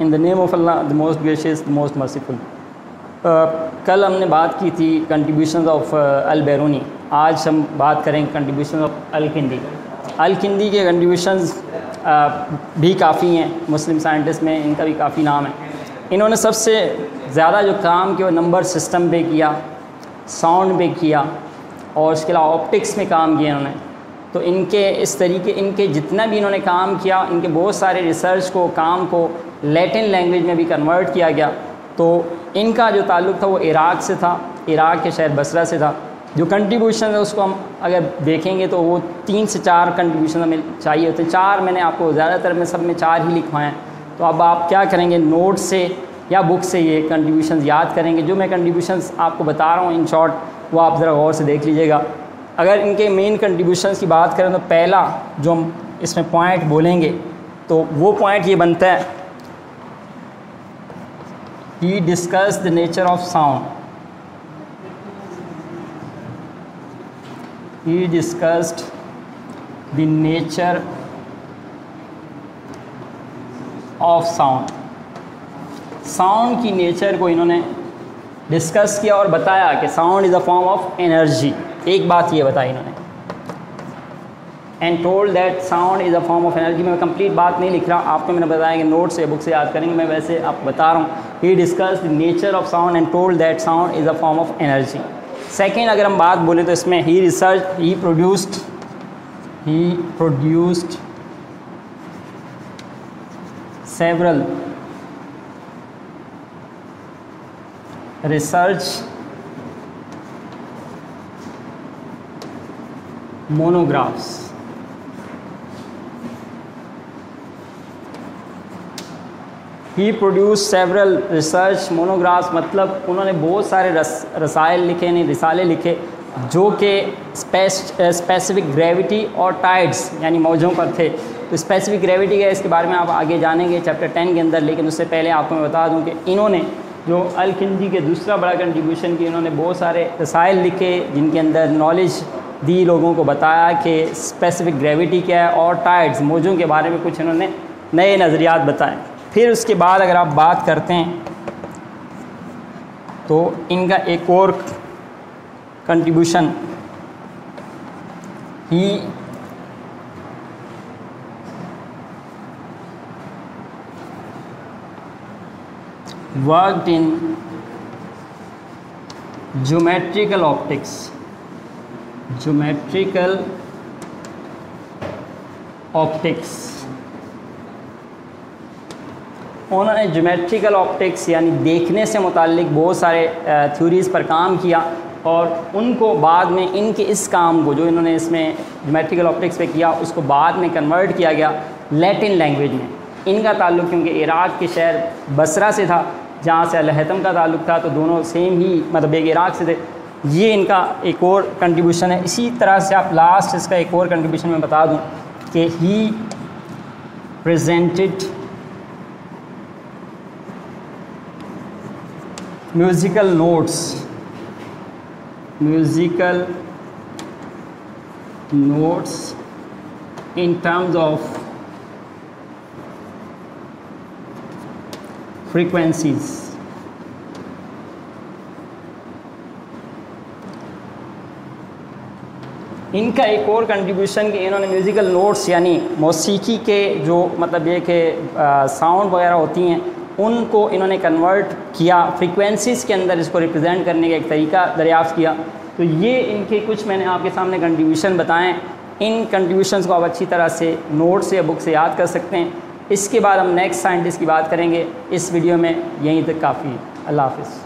In the name of Allah the most gracious the most merciful. कल हमने बात की थी कंट्रीब्यूशंस ऑफ अल बैरूनी, आज हम बात करेंगे कंट्रीब्यूशन ऑफ अल किंदी। अल किंदी के कंट्रीब्यूशंस भी काफ़ी हैं, मुस्लिम साइंटिस्ट में इनका भी काफ़ी नाम है। इन्होंने सबसे ज़्यादा जो काम किया वो नंबर सिस्टम पे किया, साउंड पे किया और इसके अलावा ऑप्टिक्स में काम किया इन्होंने। तो इनके इस तरीके इनके जितना भी इन्होंने काम किया, इनके बहुत सारे रिसर्च को काम को लैटिन लैंग्वेज में भी कन्वर्ट किया गया। तो इनका जो ताल्लुक़ था वो इराक़ से था, इराक़ के शहर बसरा से था। जो कंट्रीब्यूशन है उसको हम अगर देखेंगे तो वो 3 से 4 कंट्रीब्यूशन हमें चाहिए होते हैं। 4 मैंने आपको ज़्यादातर में सब में 4 ही लिखवाए हैं। तो अब आप क्या करेंगे, नोट से या बुक से ये कंट्रीब्यूशंस याद करेंगे। जो मैं कंट्रीब्यूशंस आपको बता रहा हूँ इन शॉर्ट, वो आप ज़रा गौर से देख लीजिएगा। अगर इनके मेन कंट्रीब्यूशंस की बात करें तो पहला जो हम इसमें पॉइंट बोलेंगे तो वो पॉइंट ये बनता है, he discuss the nature of sound. He discussed the nature of sound। Sound की नेचर को इन्होंने डिस्कस किया और बताया कि sound is a form of energy. एक बात ये बताई इन्होंने, and told that sound is a form of energy. मैं कंप्लीट बात नहीं लिख रहा, आपको मैंने बताया कि नोट से बुक से याद करेंगे, मैं वैसे आपको बता रहा हूँ। He discuss the nature of sound and told that sound is a form of energy. Second अगर हम बात बोलें तो इसमें he produced several research monographs. He produce several research monographs, मतलब उन्होंने बहुत सारे रसायल लिखे, नहीं रिसाले लिखे जो कि स्पेसिफिक ग्रेविटी और टाइड्स यानी मौजों पर थे। तो स्पेसिफिक ग्रेविटी है, इसके बारे में आप आगे जानेंगे चैप्टर 10 के अंदर। लेकिन उससे पहले आपको मैं बता दूं कि इन्होंने जो अल किंदी के दूसरा बड़ा कंट्रीब्यूशन किया, इन्होंने बहुत सारे रसायल लिखे जिनके अंदर नॉलेज दी, लोगों को बताया कि स्पेसिफिक ग्रेविटी क्या है और टाइड्स मौजों के बारे में कुछ इन्होंने नए नज़रियात बताए। फिर उसके बाद अगर आप बात करते हैं तो इनका एक और contribution, he worked in geometrical optics. Geometrical optics, उन्होंने ज्योमेट्रिकल ऑप्टिक्स यानी देखने से मुताल्लिक बहुत सारे थ्योरीज़ पर काम किया और उनको बाद में इनके इस काम को जो इन्होंने इसमें ज्योमेट्रिकल ऑप्टिक्स पे किया उसको बाद में कन्वर्ट किया गया लैटिन लैंग्वेज में। इनका ताल्लुक़ क्योंकि इराक़ के शहर बसरा से था जहाँ से अल-हैथम का ताल्लुक़ था, तो दोनों सेम ही मतलब एक इराक़ से थे। ये इनका एक और कंट्रीब्यूशन है। इसी तरह से आप लास्ट इसका एक और कंट्रीब्यूशन मैं बता दूँ कि he presented musical notes in terms of frequencies. इनका एक और कंट्रीब्यूशन कि इन्होंने म्यूज़िकल नोट्स यानी मौसीकी के जो मतलब ये कि साउंड वगैरह होती हैं उनको इन्होंने कन्वर्ट किया, फ्रीक्वेंसीज़ के अंदर इसको रिप्रेजेंट करने का एक तरीका दरियाफ़्त किया। तो ये इनके कुछ मैंने आपके सामने कंट्रीब्यूशन बताएं। इन कंट्रीब्यूशंस को आप अच्छी तरह से नोट से या बुक से याद कर सकते हैं। इसके बाद हम नेक्स्ट साइंटिस्ट की बात करेंगे। इस वीडियो में यहीं तक काफ़ी है। अल्लाह हाफ़िज़।